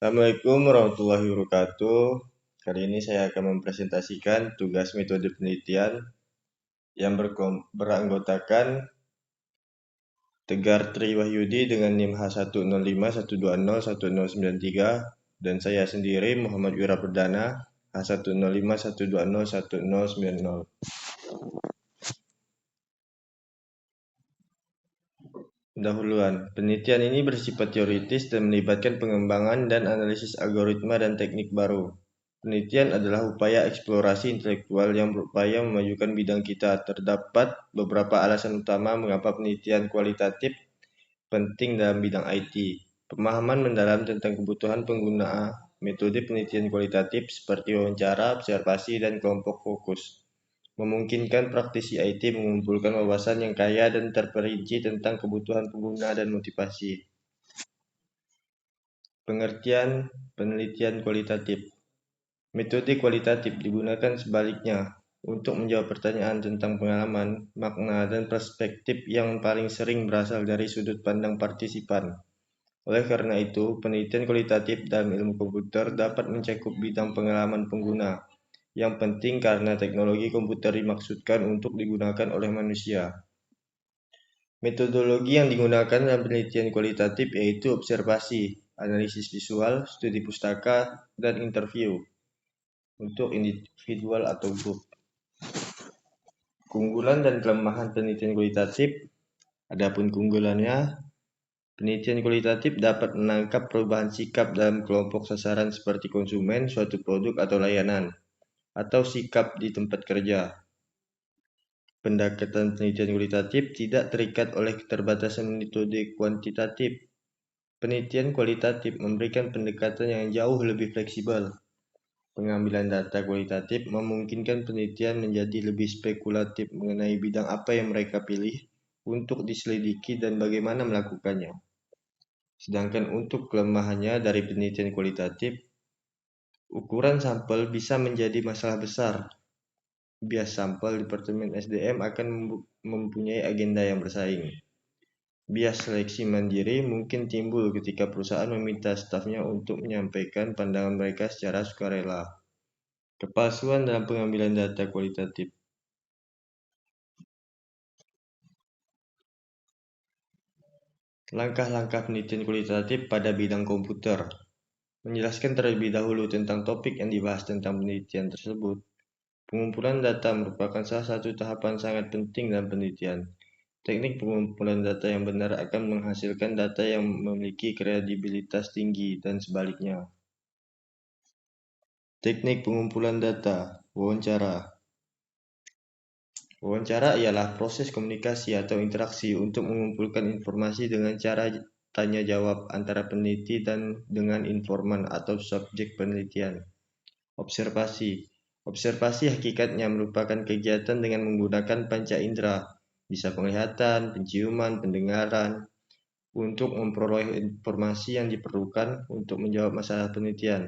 Assalamualaikum warahmatullahi wabarakatuh. Kali ini saya akan mempresentasikan tugas metode penelitian yang beranggotakan Tegar Tri Wahyudi dengan NIM H105120193 dan saya sendiri Muhammad Wira Perdana H105120190. Pendahuluan, penelitian ini bersifat teoritis dan melibatkan pengembangan dan analisis algoritma dan teknik baru. Penelitian adalah upaya eksplorasi intelektual yang berupaya memajukan bidang kita. Terdapat beberapa alasan utama mengapa penelitian kualitatif penting dalam bidang IT. Pemahaman mendalam tentang kebutuhan pengguna metode penelitian kualitatif seperti wawancara, observasi, dan kelompok fokus memungkinkan praktisi IT mengumpulkan wawasan yang kaya dan terperinci tentang kebutuhan pengguna dan motivasi. Pengertian penelitian kualitatif. Metode kualitatif digunakan sebaliknya untuk menjawab pertanyaan tentang pengalaman, makna, dan perspektif yang paling sering berasal dari sudut pandang partisipan. Oleh karena itu, penelitian kualitatif dalam ilmu komputer dapat mencakup bidang pengalaman pengguna, yang penting karena teknologi komputer dimaksudkan untuk digunakan oleh manusia. Metodologi yang digunakan dalam penelitian kualitatif yaitu observasi, analisis visual, studi pustaka, dan interview untuk individual atau grup. Keunggulan dan kelemahan penelitian kualitatif. Adapun keunggulannya, penelitian kualitatif dapat menangkap perubahan sikap dalam kelompok sasaran seperti konsumen, suatu produk atau layanan, atau sikap di tempat kerja. Pendekatan penelitian kualitatif tidak terikat oleh keterbatasan metode kuantitatif. Penelitian kualitatif memberikan pendekatan yang jauh lebih fleksibel. Pengambilan data kualitatif memungkinkan penelitian menjadi lebih spekulatif mengenai bidang apa yang mereka pilih untuk diselidiki dan bagaimana melakukannya. Sedangkan untuk kelemahannya dari penelitian kualitatif, ukuran sampel bisa menjadi masalah besar. Bias sampel Departemen SDM akan mempunyai agenda yang bersaing. Bias seleksi mandiri mungkin timbul ketika perusahaan meminta stafnya untuk menyampaikan pandangan mereka secara sukarela. Kepalsuan dalam pengambilan data kualitatif. Langkah-langkah penelitian kualitatif pada bidang komputer. Menjelaskan terlebih dahulu tentang topik yang dibahas tentang penelitian tersebut. Pengumpulan data merupakan salah satu tahapan sangat penting dalam penelitian. Teknik pengumpulan data yang benar akan menghasilkan data yang memiliki kredibilitas tinggi dan sebaliknya. Teknik pengumpulan data, wawancara. Wawancara ialah proses komunikasi atau interaksi untuk mengumpulkan informasi dengan cara tanya jawab antara peneliti dan dengan informan atau subjek penelitian. Observasi. Observasi hakikatnya merupakan kegiatan dengan menggunakan panca indera, bisa penglihatan, penciuman, pendengaran, untuk memperoleh informasi yang diperlukan untuk menjawab masalah penelitian.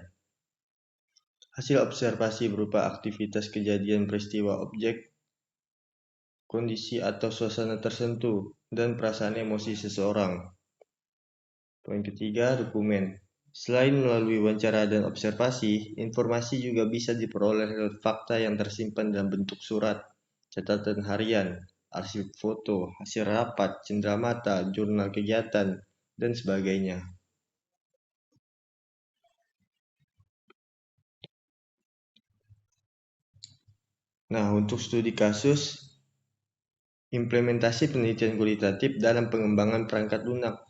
Hasil observasi berupa aktivitas kejadian peristiwa objek, kondisi atau suasana tertentu, dan perasaan emosi seseorang. Poin ketiga, dokumen. Selain melalui wawancara dan observasi, informasi juga bisa diperoleh lewat fakta yang tersimpan dalam bentuk surat, catatan harian, arsip foto, hasil rapat, cenderamata, jurnal kegiatan, dan sebagainya. Nah, untuk studi kasus, implementasi penelitian kualitatif dalam pengembangan perangkat lunak.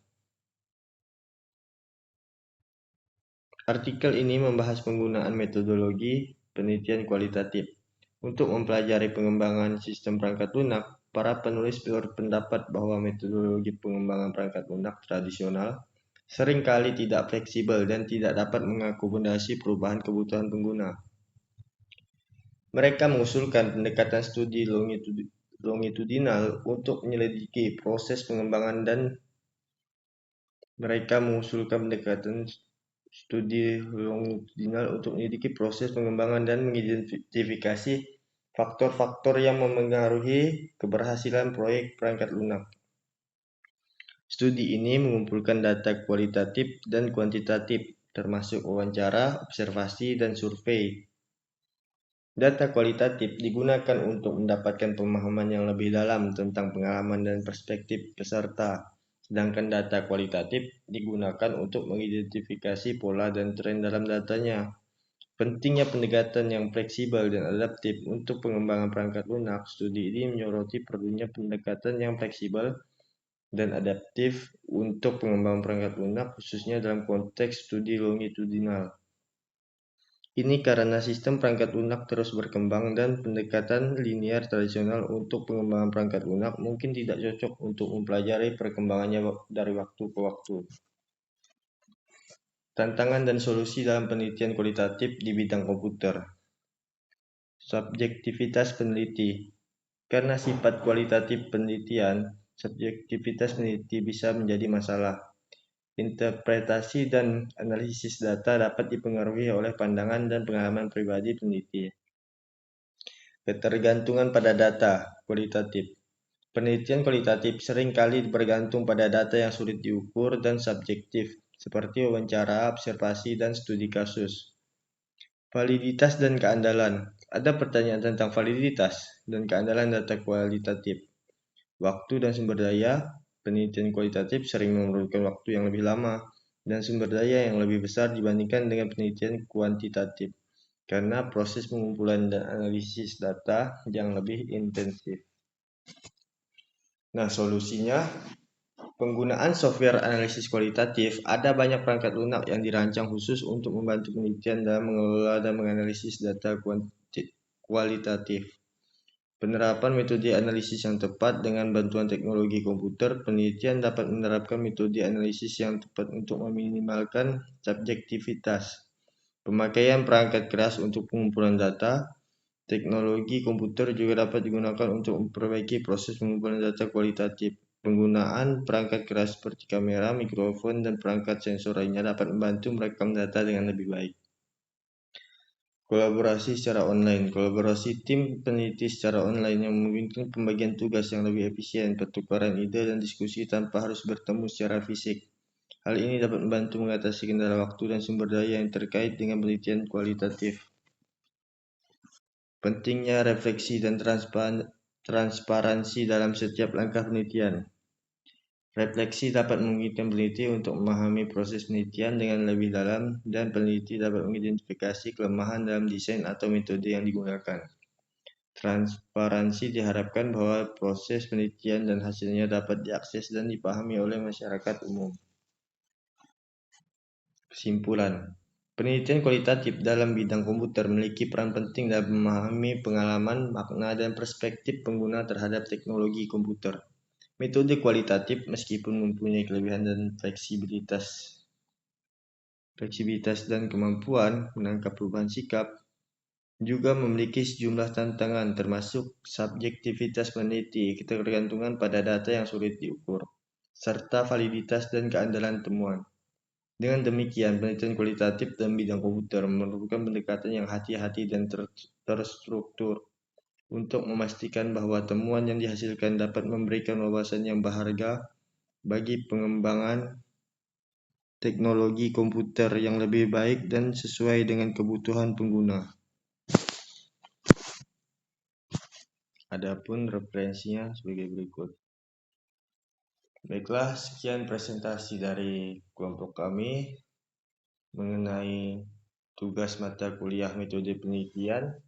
Artikel ini membahas penggunaan metodologi penelitian kualitatif. Untuk mempelajari pengembangan sistem perangkat lunak, para penulis berpendapat bahwa metodologi pengembangan perangkat lunak tradisional seringkali tidak fleksibel dan tidak dapat mengakomodasi perubahan kebutuhan pengguna. Mereka mengusulkan pendekatan studi longitudinal untuk menyelidiki proses pengembangan dan mereka mengusulkan pendekatan studi longitudinal untuk menyelidiki proses pengembangan dan mengidentifikasi faktor-faktor yang memengaruhi keberhasilan proyek perangkat lunak. Studi ini mengumpulkan data kualitatif dan kuantitatif termasuk wawancara, observasi, dan survei. Data kualitatif digunakan untuk mendapatkan pemahaman yang lebih dalam tentang pengalaman dan perspektif peserta, sedangkan data kualitatif digunakan untuk mengidentifikasi pola dan tren dalam datanya. Pentingnya pendekatan yang fleksibel dan adaptif untuk pengembangan perangkat lunak. Studi ini menyoroti perlunya pendekatan yang fleksibel dan adaptif untuk pengembangan perangkat lunak, khususnya dalam konteks studi longitudinal. Ini karena sistem perangkat lunak terus berkembang dan pendekatan linear tradisional untuk pengembangan perangkat lunak mungkin tidak cocok untuk mempelajari perkembangannya dari waktu ke waktu. Tantangan dan solusi dalam penelitian kualitatif di bidang komputer. Subjektivitas peneliti. Karena sifat kualitatif penelitian, subjektivitas peneliti bisa menjadi masalah. Interpretasi dan analisis data dapat dipengaruhi oleh pandangan dan pengalaman pribadi peneliti. Ketergantungan pada data kualitatif. Penelitian kualitatif seringkali bergantung pada data yang sulit diukur dan subjektif, seperti wawancara, observasi, dan studi kasus. Validitas dan keandalan. Ada pertanyaan tentang validitas dan keandalan data kualitatif. Waktu dan sumber daya. Penelitian kualitatif sering memerlukan waktu yang lebih lama dan sumber daya yang lebih besar dibandingkan dengan penelitian kuantitatif, karena proses pengumpulan dan analisis data yang lebih intensif. Nah, solusinya, penggunaan software analisis kualitatif. Ada banyak perangkat lunak yang dirancang khusus untuk membantu penelitian dalam mengelola dan menganalisis data kualitatif. Penerapan metode analisis yang tepat. Dengan bantuan teknologi komputer, penelitian dapat menerapkan metode analisis yang tepat untuk meminimalkan subjektivitas. Pemakaian perangkat keras untuk pengumpulan data. Teknologi komputer juga dapat digunakan untuk memperbaiki proses pengumpulan data kualitatif. Penggunaan perangkat keras seperti kamera, mikrofon, dan perangkat sensor lainnya dapat membantu merekam data dengan lebih baik. Kolaborasi secara online. Kolaborasi tim peneliti secara online yang memungkinkan pembagian tugas yang lebih efisien, pertukaran ide, dan diskusi tanpa harus bertemu secara fisik. Hal ini dapat membantu mengatasi kendala waktu dan sumber daya yang terkait dengan penelitian kualitatif. Pentingnya refleksi dan transparansi dalam setiap langkah penelitian. Refleksi dapat memungkinkan peneliti untuk memahami proses penelitian dengan lebih dalam, dan peneliti dapat mengidentifikasi kelemahan dalam desain atau metode yang digunakan. Transparansi diharapkan bahwa proses penelitian dan hasilnya dapat diakses dan dipahami oleh masyarakat umum. Kesimpulan. Penelitian kualitatif dalam bidang komputer memiliki peran penting dalam memahami pengalaman, makna, dan perspektif pengguna terhadap teknologi komputer. Metode kualitatif, meskipun mempunyai kelebihan dan fleksibilitas dan kemampuan menangkap perubahan sikap, juga memiliki sejumlah tantangan, termasuk subjektivitas peneliti, ketergantungan pada data yang sulit diukur, serta validitas dan keandalan temuan. Dengan demikian, penelitian kualitatif dalam bidang komputer memerlukan pendekatan yang hati-hati dan terstruktur untuk memastikan bahwa temuan yang dihasilkan dapat memberikan wawasan yang berharga bagi pengembangan teknologi komputer yang lebih baik dan sesuai dengan kebutuhan pengguna. Adapun referensinya sebagai berikut. Baiklah, sekian presentasi dari kelompok kami mengenai tugas mata kuliah metode penelitian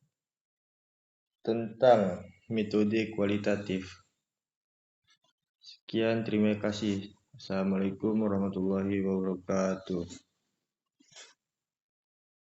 tentang metode kualitatif. Sekian, terima kasih. Assalamualaikum warahmatullahi wabarakatuh.